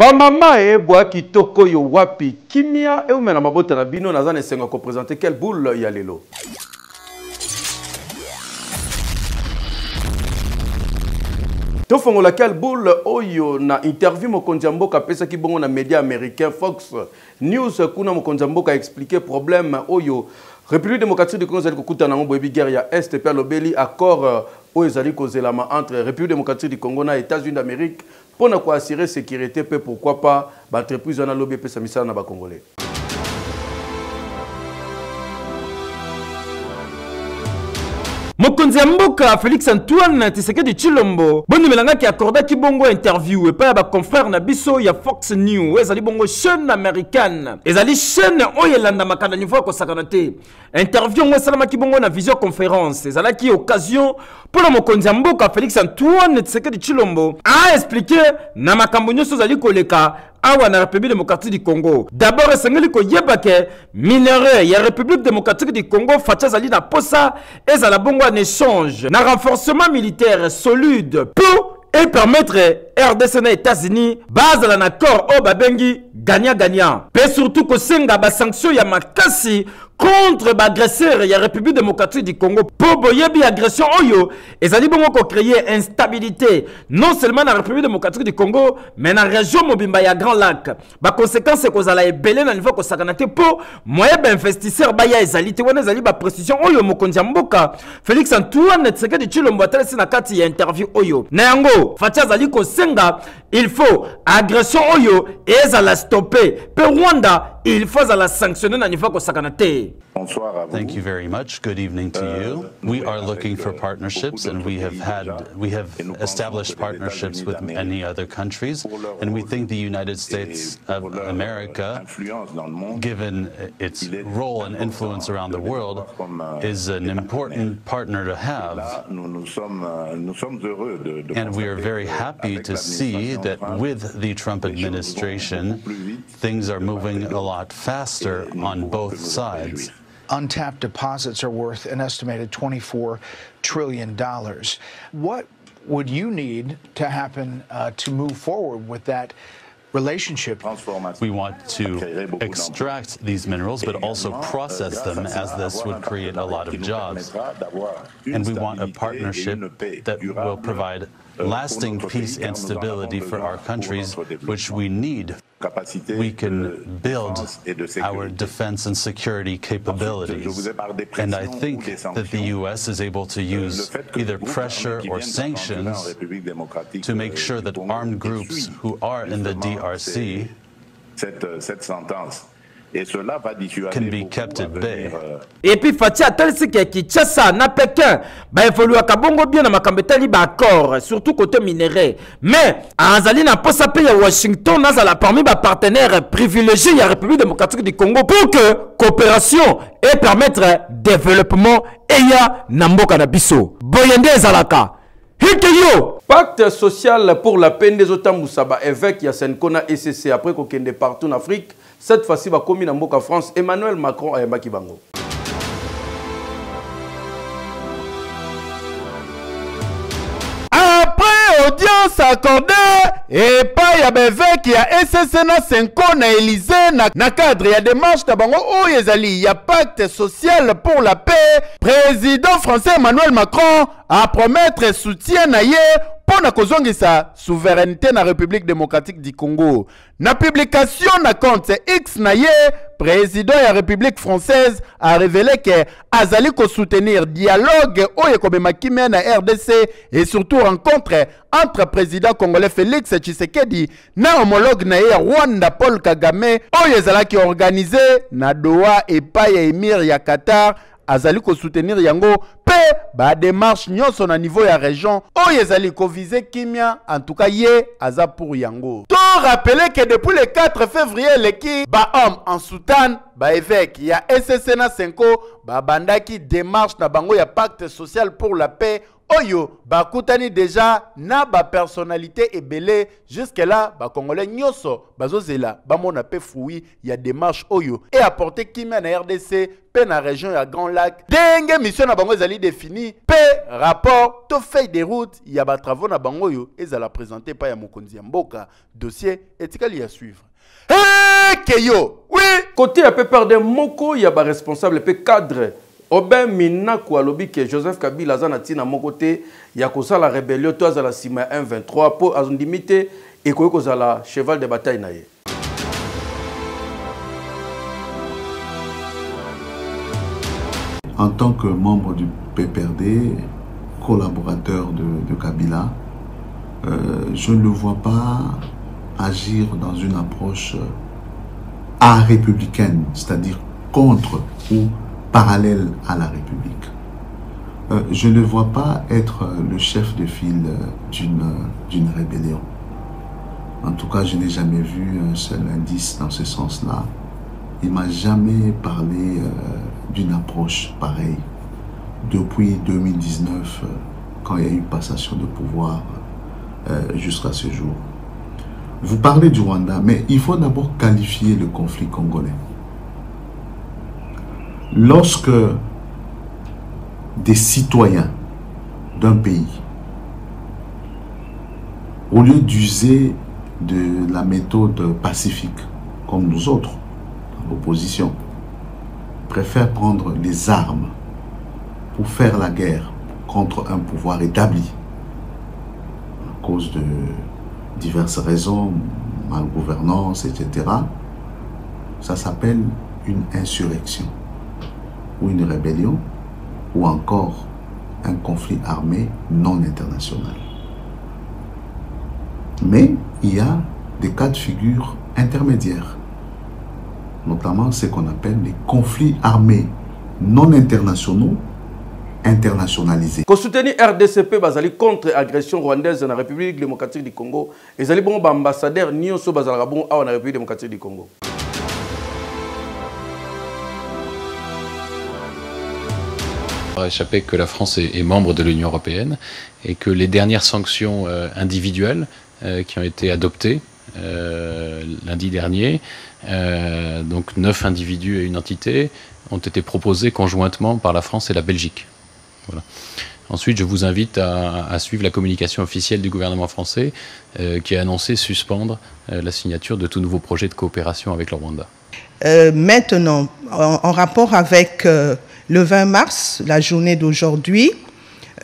Pamama e boa kitoko yo wapi kimia e umena mabota na bino nazana esenga ko présenter quelle boule ya lelo. Tofongola quelle boule oyo na interview mokonzi mboka pesa ki bongo na média américain Fox News kuna mokonzi mboka expliquer problème oyo République démocratique du Congo zali kokuta na ngombo guerre ya Est pe lobeli accord oyo zali kozelama entre République démocratique du Congo na États-Unis d'Amérique pour assurer sécurité pe pourquoi pas entreprise na lobby pe samisa na ba Congolais. Mokonzi mboka Félix Antoine Tshisekedi Tshilombo boni melanga ki accorda ki bongo interview et pa ba confrère na biso ya Fox News ezali bongo chaîne américaine ezali chaîne oyelanda makanda niveau ko sakana te interview ngo salama ki bongo na visio conférence ezala ki occasion pour mokonzi mboka Félix Antoine Tshisekedi Tshilombo a expliquer na makambo nyoso zali koleka awa na République démocratique du Congo. D'abord, esengeli ko yebake minerai ya République démocratique du Congo facha zali na posa ezala bongo en échange na renforcement militaire solide pour et permettre RDC na États-Unis base la accord o babengi gagnant-gagnant. Pe surtout ko senga ba sanction ya makasi contre l'agresseur ya République démocratique du Congo pour boyebi agression oyo ezali bongo ko créer instabilité non seulement na République démocratique du Congo mais na région mobimba ya Grand Lac. Ba conséquence ko zala ebele na niveau ko sakana te po moyen ba investisseur ba ya ezali te wana ezali ba précision oyo mokonzi mboka Félix Antoine Tshisekedi Tshilombo atalisi na kati ya interview oyo na yango facha zali ko senga il faut agression oyo ezala stopper pe Rwanda il faut la sanctionner na niveau ko sakana te. Thank you very much. Good evening to you. We are looking for partnerships, and we have established partnerships with many other countries, and we think the United States of America, given its role and influence around the world, is an important partner to have. And we are very happy to see that with the Trump administration, things are moving a lot faster on both sides. Untapped deposits are worth an estimated $24 trillion. What would you need to happen to move forward with that relationship? We want to extract these minerals, but also process them, as this would create a lot of jobs. And we want a partnership that will provide lasting peace and stability for our countries, which we need. We can build our defense and security capabilities. And I think that the U.S. is able to use either pressure or sanctions to make sure that armed groups who are in the DRC can be kept at bay. Et puis Fatia Talsi qui Kinshasa na Pékin ba évoluer ka bongo bien na makambetali ba accord surtout côté minerai mais azali na posa pe ya Washington nazala parmi ba partenaires privilégiés ya République démocratique du Congo pour que coopération et permettre développement et ya na mboka na biso boyende ezalaka hikeyo. Pacte social pour la paix des Otambusaba évêque ya Senkona ECC après qu'on kende partout en Afrique. Cette fois-ci, va commis dans Mboka France, Emmanuel Macron et Mbaki Bango. Après audience accordée, et pas y a l'évêque qui a SSC na Senko na Élysée na cadre ya démarche na bango oyezali y a pacte social pour la paix. Président français Emmanuel Macron a promettre soutien na ye pour na kozongisa souveraineté na République démocratique du Congo. Na publication na compte X na ye, président de la République française a révélé que azali ko soutenir dialogue oye kobema kimia na RDC et surtout rencontre entre président congolais Félix Tshisekedi na homologue na ye Rwanda Paul Kagame oye zalaki organisé na Doha et pa ya émir ya Qatar azali ko soutenir yango pe ba démarche nyonso na niveau ya région oyo ezali ko viser kimia en tout cas ye aza pour yango. To rappeler que depuis le 4 février leki ba homme en Soudan ba évêque ya SSC na Senko ba bandaki démarche na bango ya pacte social pour la paix oyo bakutani déjà na ba personnalité ebele jusque là ba congolais nyoso bazozela bamona pe fruit ya démarche oyo et apporter kimia na RDC pe na région ya Grand Lac denge mission na bango ezali défini pe rapport to feuille de route ya ba travaux na bango oyo ezala présenter pa ya mokonzi ya mboka dossier etikali ya suivre. Keyo, oui. Côté à peu perdre moko, il y a des responsables, peu cadre. Oben Minaku alobi que Joseph Kabila zanati na mon côté, il y a que ça la rébellion, toi à la Sima 1-23 pour azondimité et que la cheval de bataille naie. En tant que membre du PPRD, collaborateur de Kabila, je ne le vois pas agir dans une approche républicaine, c'est-à-dire contre ou parallèle à la République. Je ne vois pas être le chef de file d'une rébellion. En tout cas, je n'ai jamais vu un seul indice dans ce sens-là. Il ne m'a jamais parlé d'une approche pareille. Depuis 2019, quand il y a eu passation de pouvoir jusqu'à ce jour. Vous parlez du Rwanda, mais il faut d'abord qualifier le conflit congolais. Lorsque des citoyens d'un pays, au lieu d'user de la méthode pacifique, comme nous autres, l'opposition, préfèrent prendre les armes pour faire la guerre contre un pouvoir établi, à cause de diverses raisons, malgouvernance, etc. Ça s'appelle une insurrection, ou une rébellion, ou encore un conflit armé non international. Mais il y a des cas de figure intermédiaires, notamment ce qu'on appelle les conflits armés non internationaux internationalisé. Pour soutenir RDCP bazali contre agression rwandaise dans la République démocratique du Congo, et zali bon ambassadeur nyonso bazala bon à la République démocratique du Congo. Échappé que la France est membre de l'Union européenne et que les dernières sanctions individuelles qui ont été adoptées lundi dernier, donc 9 individus et une entité, ont été proposées conjointement par la France et la Belgique. Voilà. Ensuite, je vous invite à suivre la communication officielle du gouvernement français qui a annoncé suspendre la signature de tout nouveau projet de coopération avec le Rwanda. Maintenant, en rapport avec le 20 mars, la journée d'aujourd'hui,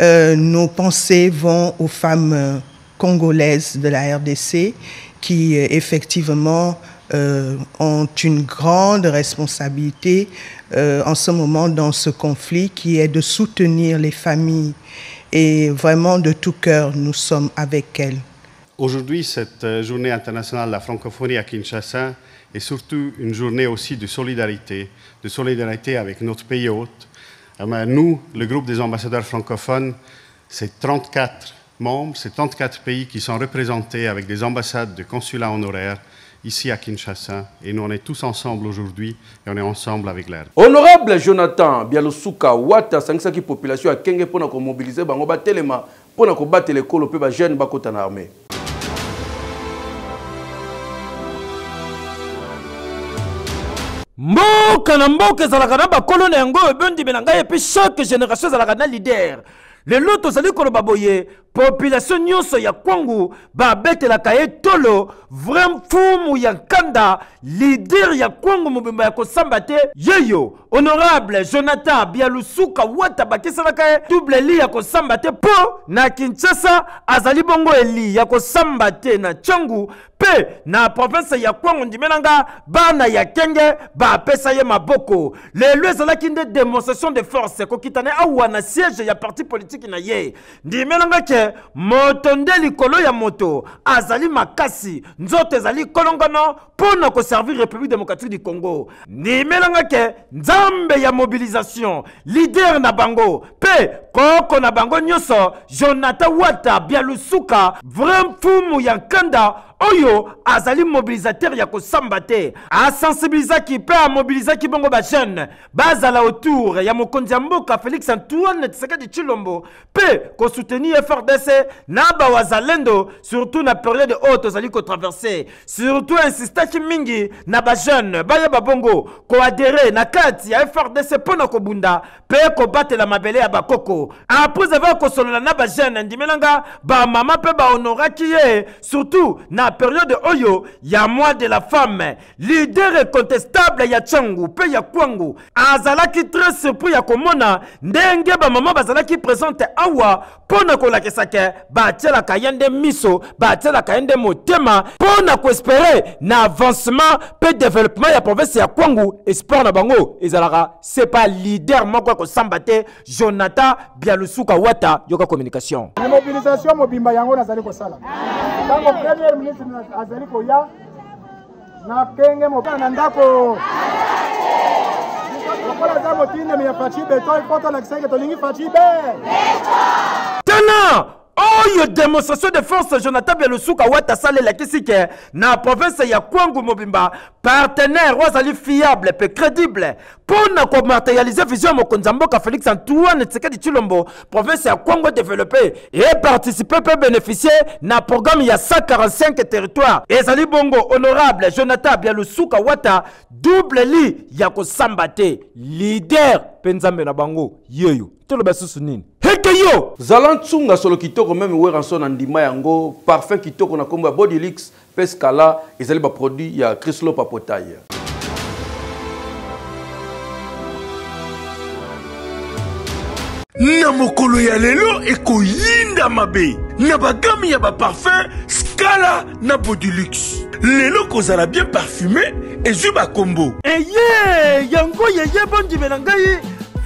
nos pensées vont aux femmes congolaises de la RDC qui effectivement ont une grande responsabilité en ce moment dans ce conflit qui est de soutenir les familles et vraiment de tout cœur nous sommes avec elles. Aujourd'hui, cette journée internationale de la francophonie à Kinshasa est surtout une journée aussi de solidarité avec notre pays hôte. Nous, le groupe des ambassadeurs francophones, c'est 34 membres, c'est 34 pays qui sont représentés avec des ambassades de consulats honoraires ici à Kinshasa, et nous on est tous ensemble aujourd'hui et on est ensemble avec l'air. Honorable Jonathan Bialusuka Wata sangisa ki population a kenge pona ko mobiliser bango ba telema pona ko battre l'école pe ba jeune ba kota na armée. Mboka na mboka ezalaka na bakolo na yango ebondi benanga et puis chaque génération ezalaka na leader. Le lot tozali koloba boye population nyonso ya Kwangu ba betelaka ye tolo vraiment fumu ya nkanda leader ya Kwangu mobimba ya kosamba te yeyo honorable Jonathan Bialusuka Wata bakisalaka ye double li ya kosamba te po na Kinshasa azali bongo eli ya kosamba te na Tchangu pe na province ya Kwangu ndimenanga bana ya kenge ba pesa ye maboko lelo ezalaki nde démonstration de force kokitane awa na siège ya parti politique na ye ndimenanga ke moto nde likolo ya moto azali makasi nzoto ezali kolongono pona ko servir République démocratique du Congo ndimenanga ke nzambe ya mobilisation leader na bango pe koko na bango nyoso Jonathan Wata Bialusuka vraiment fumu ya nkanda oyo azali mobilisateur ya kosamba te asensibilizaki mpe amobilizaki bongo bajeune bazala autour ya mokonzi ya mboka Félix Antoine Tshisekedi Tshilombo mpe kosoutenir FARDC na bawazalendo surtout na période oyo tozali kotraverse surtout insistaki mingi na bajeune bayeba bongo koadere na kati ya FARDC mpona kobunda mpe kobatela mabele ya bakoko après avoir kosolola na bajeune ndimelanga bamama mpe bahonoraki ye surtout na période oyo ya mois de la femme leader incontestable ya Tchangu mpe ya Kwangu azalaki très surpris ya komona ndenge bamama bazalaki présente awa mpona kolakisake batielaka ye nde miso batielaka ye nde motema mpona koespere na avancement mpe développement ya province ya Kwangu espoir na bango ezalaka c'est pas leader moko kosamba te Jonathan Bialusuka Wata yoka communication mobilisation mobimba yango nazali kosala tango premier ministre azali koya na kenge mobana na ndako okola za motinde mi ya fachi beto ipoto na kisenge tolingi fachi be tena oyo démonstration de force Jonathan Bialusuka Wata salela kisike na province ya Kwangu mobimba partenaire wazali fiable pe crédible pona ko matérialiser vision mokonzi mboka Félix Antoine Tshisekedi Tshilombo province ya Kwango développer et participer pe bénéficier na programme ya 145 territoires ezali bongo honorable Jonathan Bialusuka Wata double li ya kosamba te leader penzambe na bango yeyo tolo basusu nini hekeyo Zalantsunga solo kitoko même weranso na ndima yango parfum kitoko na kombo ya Bodylix Pescala ezali ba produit ya Chryslo Papotaille. Na mokolo ya lelo ekoyinda mabe na bagami ya ba parfum Scala na Bodylix. Lelo kozala bien parfumé et juba kombo. Eye yango yeye bondi menangai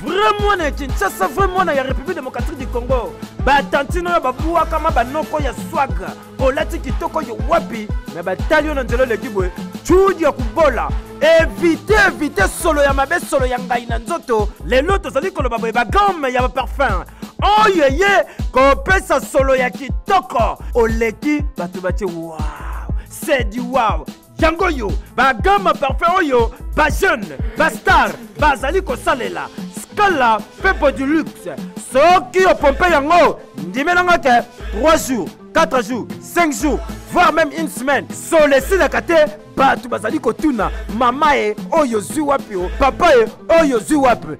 vraiment na Kinshasa vraiment na ya République démocratique du Congo batantino ya babuwa kama banoko ya swaga olati kitoko yo wapi na batalio na nzelo legibwe chudi ya kubola éviter solo ya mabe solo ya ngai na nzoto lelo tozali koloba boye bagame ya parfum oyeye kopesa solo ya kitoko oleki bato batie wow c'est du wow yango yo bagame parfum oyo ba jeune ba star bazali kosalela Scala Pepo du luxe soki opompe yango ndimelanga ke 3 jours 4 jours 5 jours voire même une semaine solesi na kate batu bazali kotuna mama e oyo zwi wapi o papa e oyo zwi wapi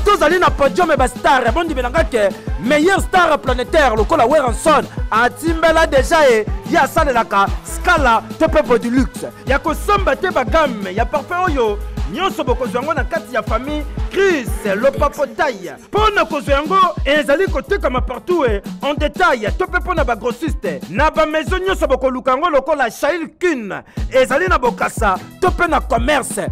tozali na podium ba star bondi belanga ke meilleur star planétaire lokola Weranson atimbela déjà e ya salelaka Scala Pepo du luxe ya kosomba te bagame ya parfum oyo nyonso bokozwa yango na kati ya famille Chris Lopapotaille pona kozwa yango ezali kotekama partout en détail to pe pona ba grossiste na ba maison nyonso bokoluka yango lokola Shail Kun ezali na bokasa to pe na commerce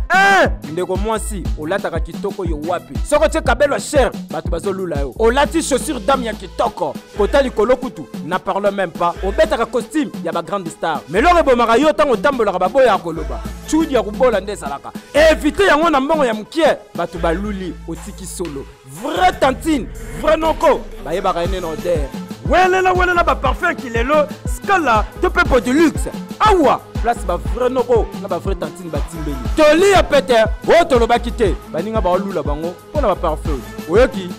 ndeko mwasi olataka kitoko yo wapi soko tie kabelo cher bato bazolula yo olati chaussure dame ya kitoko kotali kolokutu na parle même pas obetaka costume ya ba grande star mais lore bomaka yo tango tambolaka baboya ya koloba chudi ya kubola nde ezalaka éviter yango na mbongo ya mukie bato baluli otiki solo vrai tantine vrai noko bayebaka ene na odeur welela ba parfum kilelo Scala Pepo du luxe awa place ba vrai noko na ba vrai tantine batimbeli toli ya pete o tolobaki te baninga ba olula bango pona ba parfum oyoki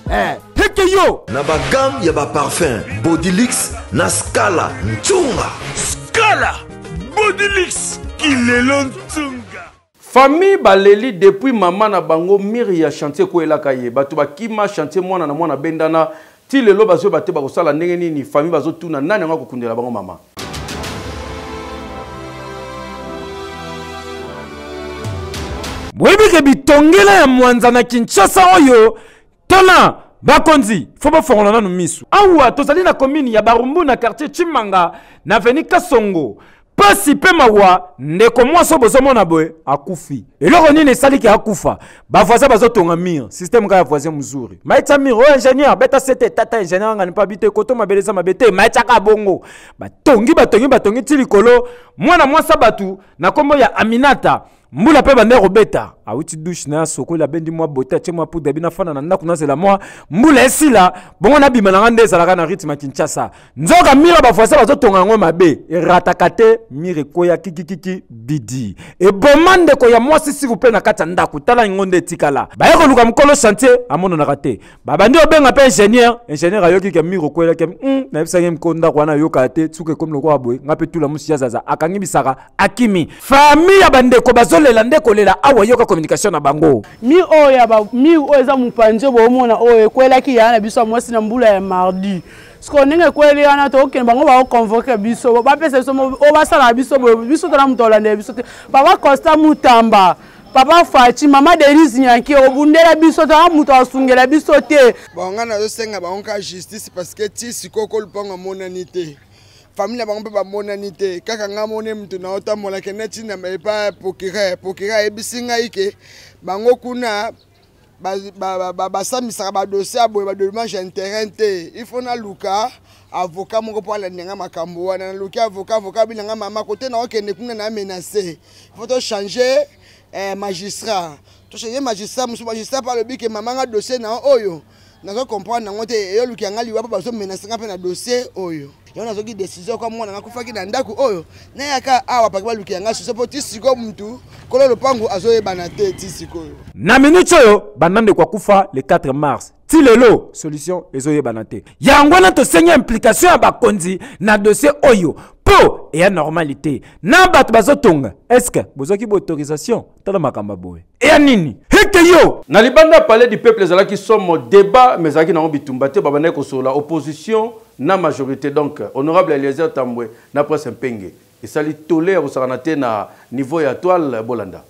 heke yo na ba gamme ya ba parfum Bodylix na Scala Ntunga Scala Bodylix kilelo Ntunga famille baleli depuis maman na bango miri ya chantier ko elaka ye bato bakima chantier mwana na mwana bendana ti lelo bazo bate ba kosala ndenge nini famille bazo tuna nani ngako kundela bango mama Webike bitongela ya mwanza na Kinshasa oyo tona bakonzi fo bafongola nanu misu awa tozali na commune ya Barumbu na quartier Chimanga na avenue Kasongo pasi pe mawa ndeko mwaso bozomona boye akufi eloko nini esaliki akufa bavoisin bazotonga mire système ka ya voisin muzuri maitsa mire o ingénieur beta sete tata ingénieur ngani pa bite koto mabeleza mabete maitsa ka bongo batongi tili kolo mwana mwasa batu na kombo ya Aminata mbula pe bande robeta awuti douche na soko la bendi mwa bota che mwa poudre bina fana na ndako na zela mwa mbula esila bongo na bima na ngande ezalaka na rythme Kinshasa nzoka mira ba foisa bazotonga ngwe mabe eratakate mire koya kikikiki bidi e bomande ko ya mwasi si vous plaît na kata ndako tala ngonde tikala ba yeko luka mkolo chantier amono na raté babandi obenga pe ingénieur ayoki ke miro koya ke na bisanga mkonda kwa na yoka te tsuke comme le kwa boy ngape tula musi zaza akangi bisaka akimi famille ya bande ko bazolela ndeko lela awa yoka communication na bango mi oya ba mi oza mupanje bo mona oye kwela ki yana biso mwasi na mbula ya mardi sko ninge kweli yana to okene bango ba convoquer biso ba pesa so o ba sala biso biso to na mutola nde biso baba Costa Mutamba papa Fachi mama Denise Nyanki obundela biso to amuto asungela biso te bonga na zo senga ba onka justice parce que ti sikoko lupango monanité famille bango ba monanité kaka ngamone mtu na otamola keneti na ba pokira ebisinga ike bango kuna basamisaka badossier aboye badommage intérêt te il faut na luka avocat moko po ala ndenga makambo wana na luka avocat binanga mama côté na okende kuna na menacer il faut to changer magistrat to changer magistrat musu magistrat par le bic que mama nga dossier na oyo nazo comprendre nango te eyo luki anga liwa pa bazo menacer nga pe na dossier oyo yo nazo ki décision kwa mwana nga kufaki na ndako oyo na yaka awa pa luki anga so po tisiko mtu kolo lopango azoyebana te tisiko na minute oyo banande kwa kufa le 4 mars tilelo solution ezoyebana te yango na to senya implication ya bakonzi na dossier oyo po et à normalité na bato bazotonga est-ce que bozoki bo autorisation tala makamba boye et nini heke yo na libanda palais du peuple ezalaki somo débat mais ezalaki na bitumba te babana ko sola opposition na majorité donc honorable Eliezer Tambwe na presse Mpenge et sali tolère osana te na niveau ya toile bolanda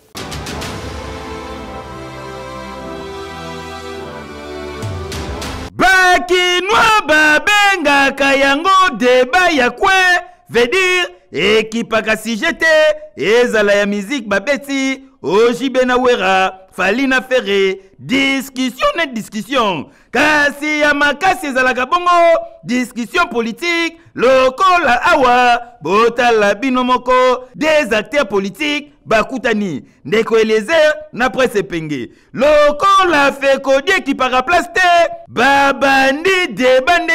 Bakinwa babenga kayango débat ya kwe veut dire ekipaka sijete ezala ya musique babeti ojibe na wera falina ferre discussion kasi ya makasi ezalaka bongo discussion politique lokola awa botala bino moko des acteurs politiques bakutani ndeko Eliezer na presse Mpenge lokola Fekodi qui para place te babandi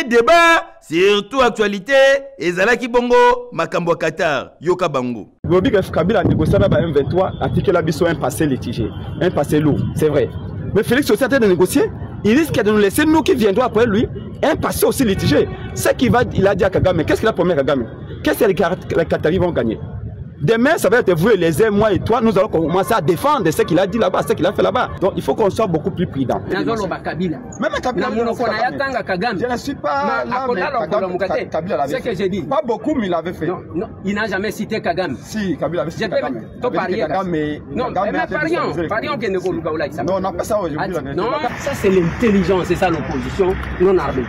débat surtout actualité ezalaki bongo makambo Qatar yoka bango Bobi Kabila a négocié avec M23 article la biso un passé litigé un passé lourd c'est vrai mais Félix aussi a de négocier il risque de nous laisser nous qui viendrons après lui un passé aussi litigé ce qu'il va il a dit à Kagame qu'est-ce qu'il a promis à Kagame qu'est-ce que les Qataris vont gagner. Demain, ça va être vous et les uns, moi et toi, nous allons commencer à défendre ce qu'il a dit là-bas, ce qu'il a fait là-bas. Donc il faut qu'on soit beaucoup plus prudent. Même Kabila, je ne suis pas là, mais Kabila l'avait fait. J'ai dit. Pas beaucoup, mais il l'avait fait. Non, il n'a jamais cité Kagame. Si, Kabila avait cité Kagame. Non, mais parions qu'il ne faut pas. Non, on n'a pas ça aujourd'hui. Non, ça c'est l'intelligence, c'est ça l'opposition non armée.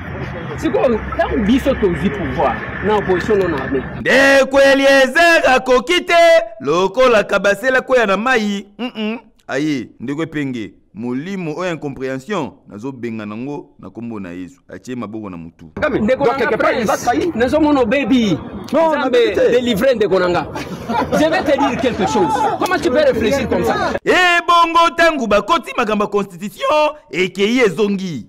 C'est quoi, quand on dit ça au pouvoir, l'opposition non armée. Ndeko Eliezer akokite lokola kabasela koya na mai aye ndeko Penge molimo o incompréhension nazo benga nango na kombo na Yesu atie maboko na mutu ndeko quelque part il va trahir nazo mono baby non délivrer ndeko nanga je vais te dire quelque chose comment tu peux réfléchir comme ça et bongo tangu bakoti makamba constitution et kei ezongi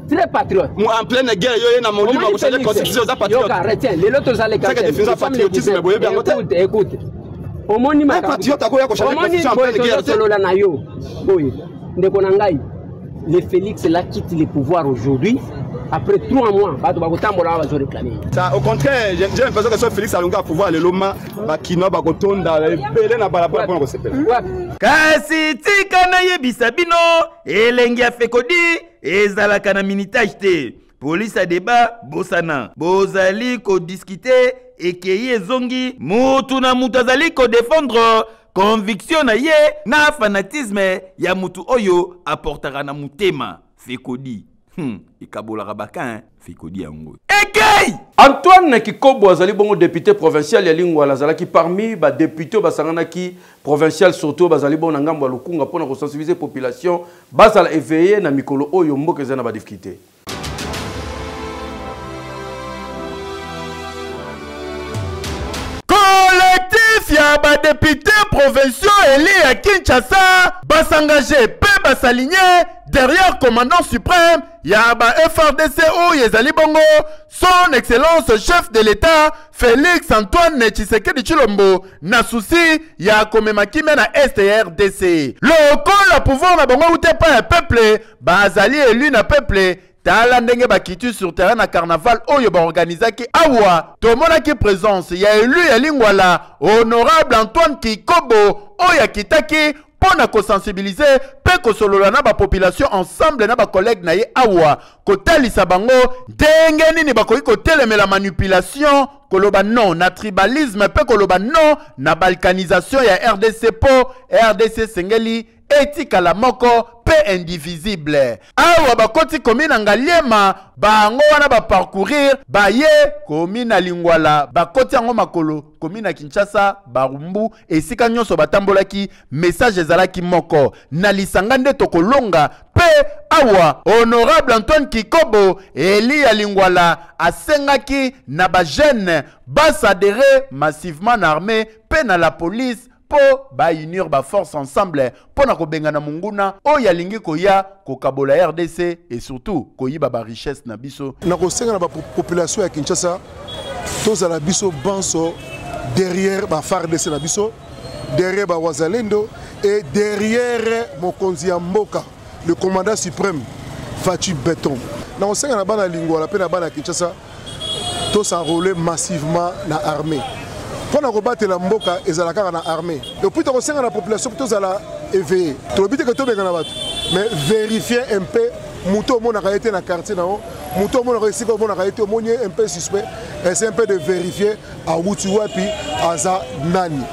très patriote. Moi en pleine guerre, il y a mon livre, vous savez, constitution des patriotes. Retiens, les autres allez écoute. Un patriote a quoi qu'on constitution en pleine guerre. Le Félix là quitte le pouvoir aujourd'hui. Après 3 mois, ça, au contraire, j'ai l'impression que ce Félix a le pouvoir, le Loma, qui n'a pas de dans les belles na balabala pour se faire. Kasi tika na yebisa bino, elengi a Fekodi, ezalaka na minitage te. Police a débat, bosana. Bozali ko discuter, ekeye ezongi, mutu na mutu azali ko défendre. Conviction na ye, na fanatisme, ya mutu oyo apportera na mutema. Fekodi. Ikabola Rabakan, Fekodi yango. Ekei! Antoine Kikobo azali bongo député provincial ya Lingwala azalaki parmi ba député basangana ki provincial surtout bazali bongo na ngambo ya Lukunga pona ko sensibiliser population basala éveiller na mikolo oyo mboka ezana ba difficulté. Collectif ya ba député provinciaux élis à Kinshasa basengagé pe basaligné derrière commandant suprême ya ba FRDC ou yezali bongo son excellence chef de l'État Félix Antoine Tshisekedi Tshilombo na souci ya komemaki na STRDC lokola pouvoir na bongo ute pa ya peuple bazali élu na peuple tala ndenge bakitu sur terrain na carnaval oyo ba organizaki awa tomonaki présence ya élu ya Lingwala honorable Antoine Kikobo oyo kitaki pona ko sensibiliser pe ko solola na ba population ensemble na ba collègue na ye awa kotalisa bango ndenge nini bakoki kotelemela manipulation koloba non na tribalisme pe koloba non na balkanisation ya RDC po RDC sengeli etikala moko pe indivisible awa bakoti komina ngaliema bango wana ba parcourir baye komina Lingwala bakoti yango makolo komina Kinshasa barumbu esika nyonso batambolaki message ezalaki moko na lisanga nde tokolonga pe awa honorable Antoine Kikobo eli ya Lingwala asengaki na ba jeune basadere massivement na armée pe na la police po ba unir ba force ensemble po na kobenga na munguna o ya lingi koya ko kabola RDC et surtout koyiba ba richesse na biso na kosenga na ba population ya Kinshasa toza la biso banso derrière ba FARDC na biso derrière ba Wazalendo et derrière mokonzi ya mboka le commandant suprême Fatou Béton na kosenga na bana Lingwala pe na bana Kinshasa to s'enrôler massivement na armée. Pendant que battre la mboka ezalaka na armée. Et puis to senga la population to zala éveillé. To bité que to benga na bato. Mais vérifier un peu muto mona ka été na quartier na o. Muto mona ka siko mona ka été monnier un peu suspect. Essayer un peu de vérifier à wuti wapi aza nani.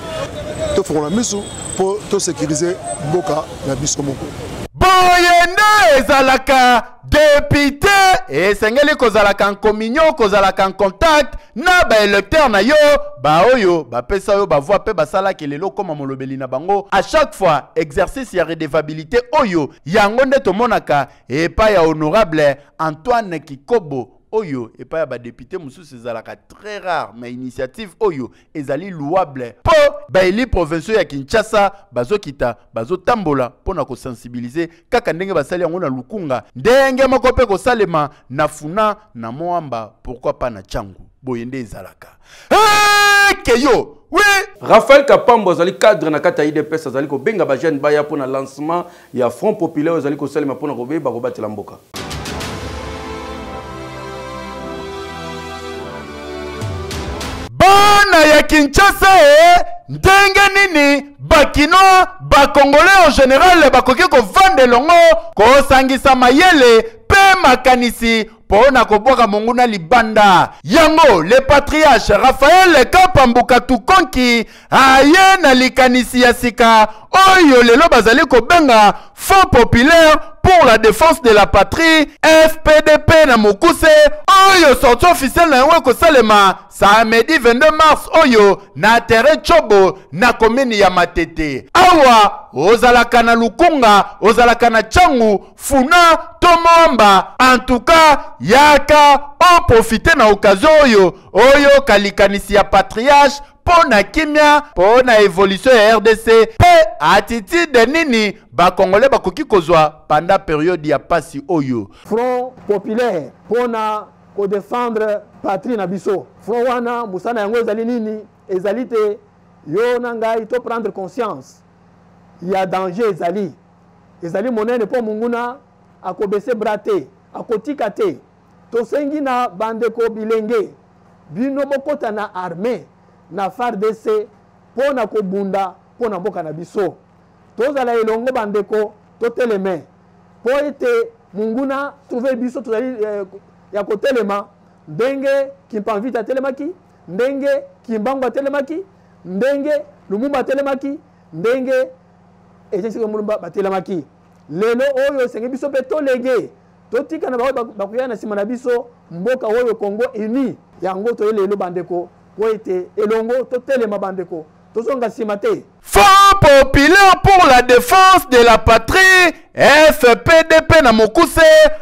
To font la misu pour to sécuriser mboka na biso moko. Boyende ezalaka député et sengeli kozalaka en communion kozalaka en contact na ba électeur na yo ba oyo ba pesa yo ba voix pe basala kelelo comme molobeli na bango à chaque fois exercice ya redevabilité oyo yango nde tomonaka et pas ya honorable Antoine Kikobo oyo et pas ba député mususu ezalaka très rare mais initiative oyo ezali louable po ba eli provinciaux ya Kinshasa bazokita bazotambola pona ko sensibiliser kaka ndenge basali yango na lukunga ndenge moko pe ko salema na funa na moamba pourquoi pas na changu boyende ezalaka keyo oui Raphaël Kapambo azali cadre na kata IDPS azali ko benga ba jeune baya pona lancement ya Front Populaire azali ko salema pona ko beba ko batela mboka. Bana ya Kinshasa ndenge nini bakino bakongolais en général bakoki ko vande longo ko sangisa mayele pe makanisi pona kobwaka monguna libanda yango le patriarche Raphaël Kapambuka Tukonki aye na likanisi ya sika oyo lelo bazali ko benga Front Populaire pour la défense de la patrie FPDP na mokuse oyo sortie officielle na yango kosalema samedi 22 mars oyo na terrain Chobo na commune ya Matete awa ozalaka na lukunga ozalaka na changu funa tomomba en tout cas yaka on profiter na occasion oyo kalikanisi ya patriarche pona kimia pona évolution ya RDC pe attitude nini ba congolais bakoki kozwa pendant période ya pasi oyo Front Populaire pona ko défendre patrie na biso front wana musana yango ezali nini ezali te yo na ngai to prendre conscience ya danger ezali monene po munguna akobese brate akotika te to sengi na bandeko bilenge bino bokota na armée na FARDC pona kobunda pona mboka na biso tozala elongo bandeko toteleme po ete munguna trouver biso tozali ya kotelema ndenge Kimpanvita telemaki ndenge Kimbangu telemaki ndenge Lumumba telemaki ndenge Ejensiko Mulumba batelemaki lelo oyo sengi biso pe tolege totika na bakoya na sima na biso mboka oyo Congo uni yango to lelo bandeko po ete elongo totelema bandeko tozonga sima te. Front Populaire pour la défense de la patrie FPDP na mokuse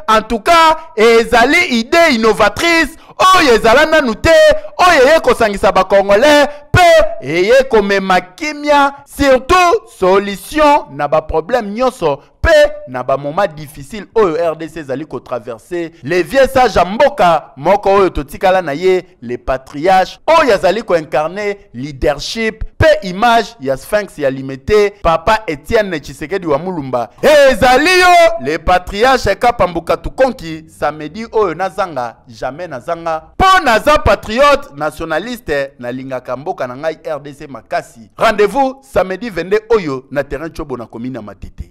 en tout cas ezali idée innovatrice oyo ezala nanu te oyo eye kosangisa bakongolais pe eye komema kimia surtout solution na baproblème nyonso pe na ba moment difficile oyo RDC ezali ko traverser les vieux sages mboka moko oyo totikala na ye les patriarches oyo azali ko incarner leadership pe image ya Sphinx ya limité papa Etienne Tshisekedi wa Mulumba ezali yo les patriarches kapambuka tukonki samedi oyo nazanga jamais nazanga po naza patriote nationaliste na lingaka mboka na ngai RDC makasi rendez-vous samedi 22 oyo na terrain Chobo na commune Matete.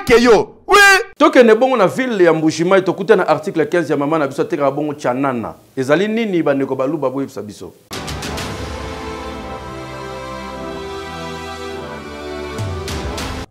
Keyo, oui. Toke ne bongo na ville ya Mbushima tokuta na article 15 ya mama na biso teka bongo chanana. Ezali nini bandeko baluba boye biso.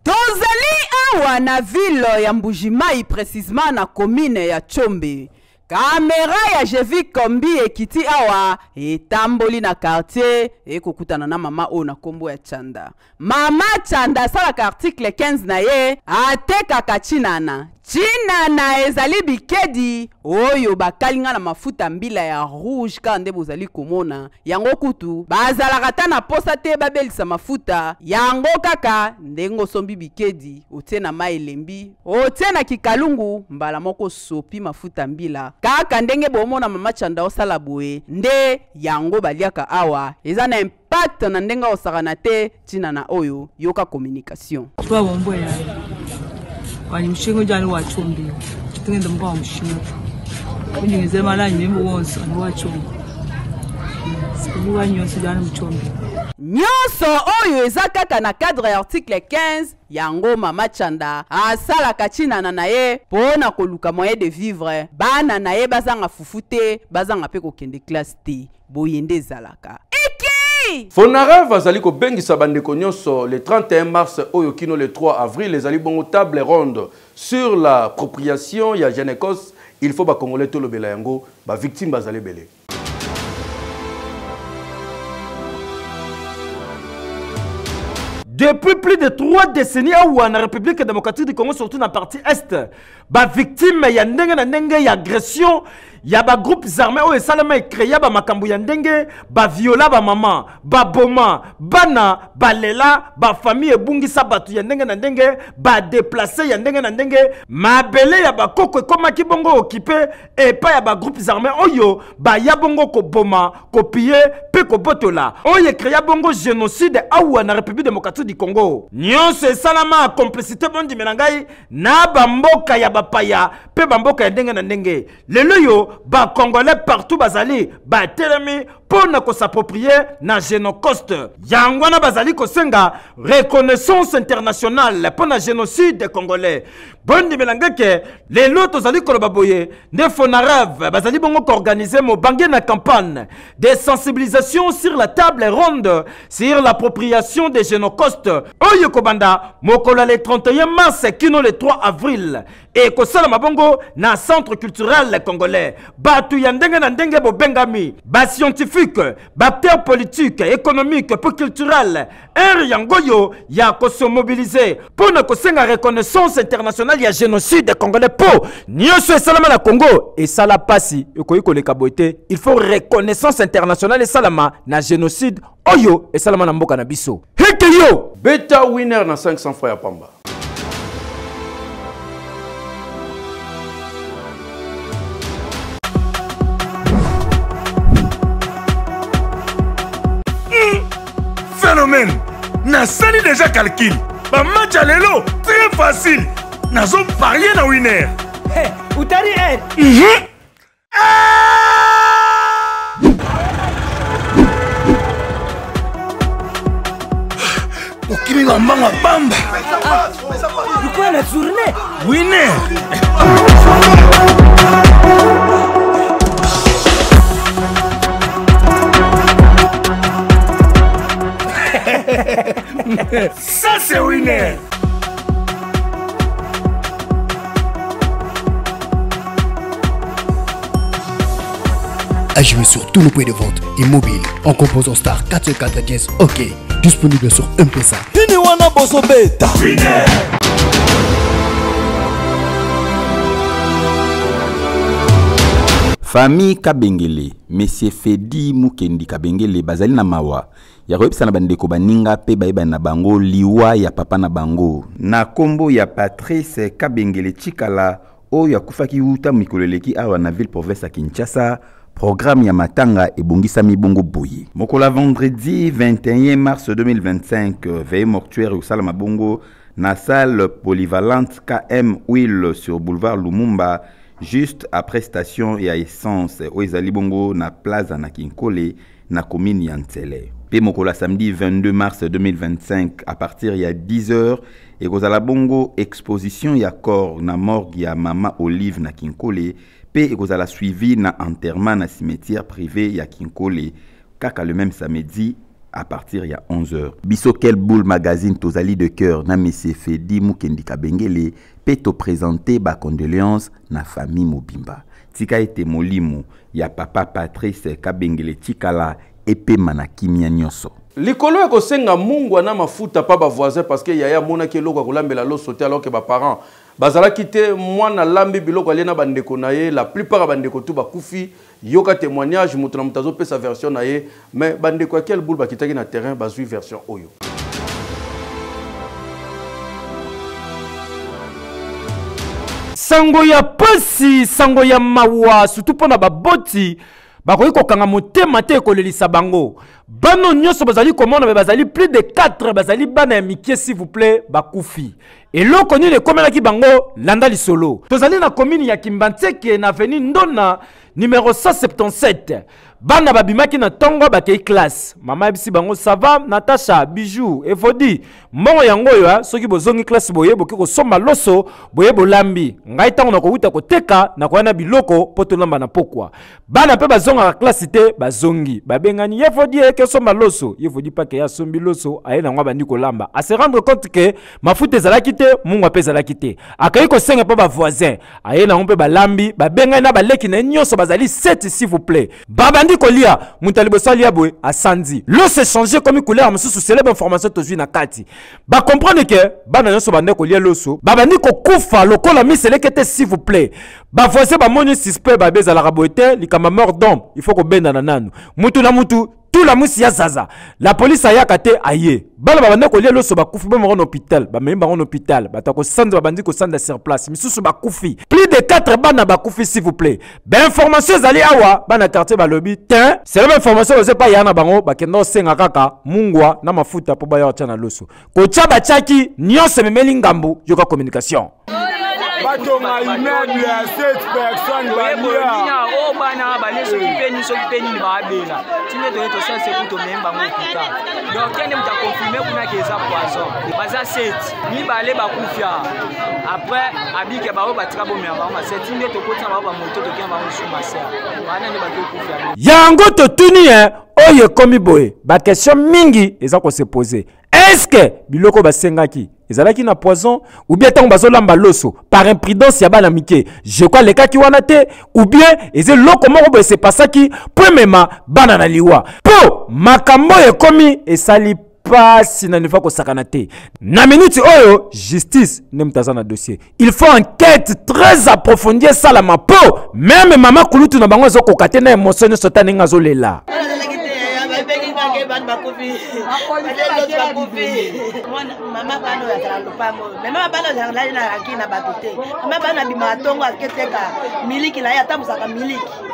Tozali awa na ville ya Mbujimai précisément na commune ya Chombe. Kamera ya Jevi Kombi ekiti awa etamboli na quartier ekokutana na mama o na kombo ya Chanda. Mama Chanda sala article 15 na ye ateka kachinana. Chinana ezali bikedi oyo bakalinga na mafuta mbila ya rouge kande bozali komona yango kutu bazalaka ta na posa te babelisa mafuta yango kaka ndengo sombi bikedi otie na mai lembi otie na kikalungu mbala moko sopi mafuta mbila kaka ndenge bomona mama Chanda osala boye nde yango baliaka awa eza na impact na ndenga osakana te Chinana oyo yoka communication kwa bombo ya wani mshingo jani wa Chombe tungenda mba mshingo kuningeze mala nyimbo wonso ni wa Chombe sikuwa nyonso jani mchombe nyonso oyo eza kaka na cadre ya article 15 yango mama Chanda asala kachinana na ye pona koluka moyen de vivre bana na ye bazanga fufute bazanga pe kokende classe te boyende zalaka Fonareva azali ko bengisa bandeko nyonso le 31 mars oyo kino le 3 avril ezali bongo table ronde sur la propriation ya Genekos. Il faut ba congolais to lobela yango ba victime bazali belé. Depuis plus de 3 décennies où en République démocratique du Congo, surtout dans la partie Est, ba victime ya ndenge na ndenge ya agression, ya ba groupes armés où esalama créé ba makambu ya ndenge, ba viola ba maman, ba boma, bana, ba lela, ba famille ebungisa batu ya ndenge na ndenge, ba déplacer ya ndenge na ndenge, mabele ya ba koko koma ki bongo occupé et pas ya ba groupes armés oyo, ba ya bongo ko boma, ko piller, pe ko botola. Oyo créé bongo génocide ou en République démocratique du Congo. Nyonso esalama complicité bondi menangai na bamboka ya bapaya pe bamboka ya ndenge na ndenge. Lelo yo ba congolais partout bazali ba telemi pona ko s'approprier na génocoste. Yangwana bazali ko senga reconnaissance internationale pona génocide congolais. Bondi menangake lelo tozali ko baboye ne Fonareva bazali bongo ko organiser mo bangé na campagne de sensibilisation sur la table ronde sur l'appropriation des génocoste. Oyo kobanda mokolo le 31 mars kino le 3 avril et kosala mabongo na centre culturel congolais batu ya ndenge na ndenge bo bengami ba scientifique ba acteur politique économique pour culturel yangoyo ya ko se mobiliser pour na kosenga reconnaissance internationale ya génocide congolais po nyonso esalama na Congo et sala pasi ekoyi koleka boite il faut reconnaissance internationale esalama na génocide oyo esalama na mboka na biso hekeyo beta winner na 500 francs ya pamba. Phénomène, na sali déjà calcul. Ba match à l'élo, très facile. Nazo parier na winner. Hey, utari air. Okimi mambanga bamba. Pourquoi la journée? Winner. Ça c'est winner. À jouer sur tous nos points de vente et mobiles en composant star 414 OK. Disponible sur M-Pesa. Famille Kabengele, Monsieur Fedi Mukendi Kabengele, bazali na mawa. Ya koyebisa na bandeko baninga pe bayeba na bango liwa ya papa na bango. Na kombo ya Patrice Kabengele Chikala, oyo akufaki uta mikoleleki awa na ville province ya Kinshasa. Programme ya matanga ebongisa mibongo boye. Mokola vendredi 21 mars 2025, veille mortuaire au Salama Bongo, na salle polyvalente KM Will sur boulevard Lumumba, juste après station ya essence Oezali Bongo na plaza na Kinkole, na commune Yantsele. Pe mokola samedi 22 mars 2025, à partir ya 10h, et Kozala Bongo exposition ya corps na morgue ya Mama Olive na Kinkole, et vous allez suivi na enterrement na cimetière privé ya Kinkole kaka le même samedi à partir ya 11h. Biso quel boule magazine tozali de cœur na Monsieur Fedi Mukendi Kabengele pe to présenter ba condoléances na famille Mobimba. Tika ete molimo ya papa Patrice Kabengele Chikala epe mana kimia nyoso. Likolo ya kosenga mungu na mafuta pa ba voisin parce que yaya mona ke loko kolambela lo sauter alors que ba parents bazala kité mwana lambi biloko alena bandeko na ye la plupart bandeko tout bakufi yoka témoignage mutu na mutazo pe sa version na ye mais bandeko ya quel boule bakitaki na terrain bazui version oyo. Sango ya pasi, sango ya mawa, surtout pona baboti bakoki kokanga motema te kolelisa bango. Bano nyonso bazali komona bazali plus de 4 bazali bana ya mikie s'il vous plaît bakufi. Et loko ni le komela ki bango landa lisolo. Tozali na commune ya Kimbantseke na avenue Ndona numéro 177. Bana babimaki na tongo bakei classe. Mama bisi bango Sava, Natasha, Bijou, Evodi. Mbongo yango yo soki bozongi classe boye boki ko somba loso boye bolambi. Ngai tango na ko uta ko teka na ko na biloko poto lamba na pokwa. Bana pe bazonga la classe te bazongi. Babengani Evodi ke somba loso. Evodi pa ke ya sombi loso aye na ngwa bandi ko lamba. A se rendre compte que mafuta ezalaki te, mungu ape ezalaki te. Akayi ko senga pa ba voisin. Aye na ngompe balambi, babengani na baleki na nyonso bazali 7 s'il vous plaît. Baba kolia mutalibo salia boy a sandi l'eau s'est changé comme couleur mususu célèbre information tozui na kati ba comprendre que bana nyonso bande kolia loso babandi ko kufa lokola miselekete s'il vous plaît ba voisin ba moni suspect ba beza la rabote likama mort d'homme il faut ko benda na nanu mutu na mutu tout la musi ya zaza la police a yakate aye bala babande kolia loso ba kufi ba mon hôpital ba memba en hôpital ba ta ko sanda babandi ko sanda sur place misusu ba kufi plus de 4 bana ba kufi s'il vous plaît ben information zali awa bana quartier ba lobby tin c'est la même information vous pas yana bango ba kendo senga kaka mungwa na mafuta po ba ya chana loso ko chaba chaki nyonse memeli ngambu yoka communication batonga immeuble ya 7 personnes balia o bana bale so kipeni ni babela tinde to ça c'est pour to memba ngo kita donc kende mta confirmer kuna ke za poison baza 7 ni bale bakufia après abike ba o batika bo me ba ma 7 tinde to kota ba moto to kema ba suma sa wana ne ba to kufia yango to tuni oye komi boye ba question mingi eza ko se poser est-ce que biloko basengaki ezalaki na poison ou bien tant bazolamba loso par imprudence ya bana mike je crois les cas qui wana te ou bien eze loko moko boye c'est pas ça qui pour mema bana na liwa po makambo ekomi esali pasi na nifa ko sakana te na minute oyo justice ne mtaza na dossier il faut enquête très approfondie sala mapo même maman kulutu na bango zo kokate na émotion sotane ngazolela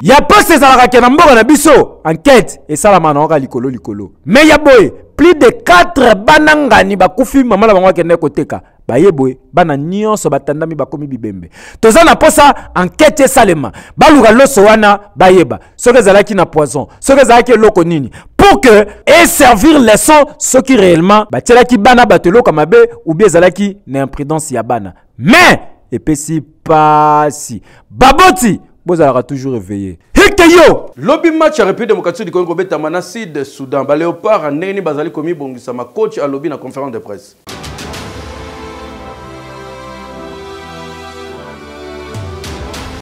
ya pasi ezalaka ke na mboka na biso enquête esalama na oka likolo mais ya boye plus de 4 bana ngani bakufi mama na bango akende koteka bayeboye bana nyonso batandami bakomi bibembe toza na posa enquête esalema baluka loso wana bayeba soki ezalaki na poison soki ezalaki eloko nini pour que et servir leçon ceux qui réellement batielaki bana bateloka mabe ou bien ezalaki na imprudence ya bana mais epesi pasi baboti bozalaka toujours réveillé yo lobby match ya République démocratique du Congo betama na Sud Soudan ba Léopard ndeni bazali komi bongisa ma coach à lobby na conférence de presse.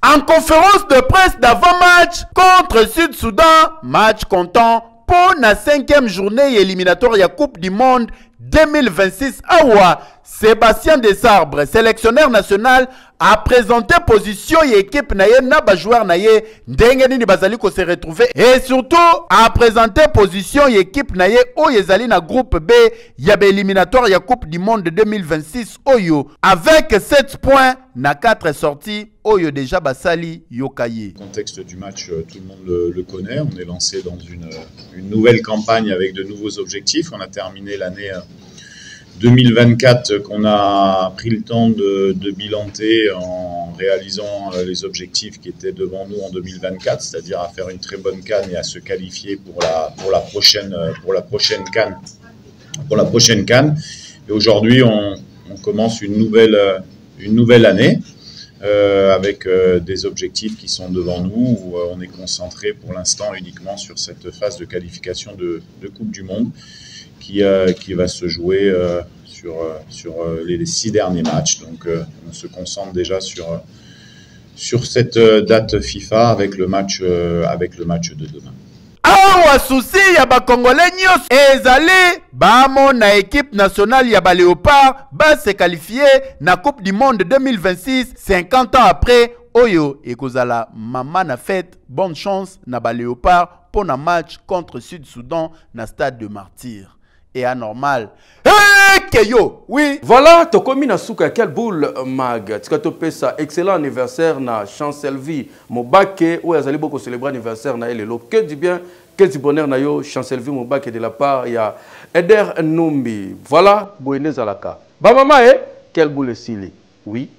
En conférence de presse d'avant-match contre Sud-Soudan, match comptant pour la 5e journée éliminatoire de la Coupe du Monde 2026. Awa, Sébastien Desarbres, sélectionneur national, a présenté position et équipe naye na ba joueur naye ndenge nini bazali ko se retrouver et surtout a présenté position et équipe naye o yezali na groupe B ya ba éliminatoire ya Coupe du Monde 2026 oyo avec 7 points na 4 sorties oyo déjà basali yokaye. Le contexte du match, tout le monde le connaît. On est lancé dans une nouvelle campagne avec de nouveaux objectifs. On a terminé l'année 2024 qu'on a pris le temps de bilanter en réalisant les objectifs qui étaient devant nous en 2024, c'est-à-dire à faire une très bonne CAN et à se qualifier pour la prochaine CAN. Et aujourd'hui, on commence une nouvelle année avec des objectifs qui sont devant nous, où on est concentré pour l'instant uniquement sur cette phase de qualification de Coupe du Monde qui va se jouer sur les 6 derniers matchs. Donc on se concentre déjà sur cette date FIFA avec le match de demain. Awa souci ya ba Congolais nyos ezali bamo na équipe nationale ya ba Léopard ba se qualifier na Coupe du Monde 2026 50 ans après oyo ekozala mama na fête. Bonne chance na ba Léopard pour un match contre Sud-Soudan na stade de Martyr. Et anormal. Keyo, oui. Voilà, Tokomi na souka quel boule mag. Tikato pesa excellent anniversaire na Chancelvi Mobake ou azali boko célébrer anniversaire na elelo. Que du bien, que du bonheur na yo Chancelvi Mobake de la part ya Eder Numbi. Voilà, Boyne Zalaka. Ba maman quel boule sili. Oui.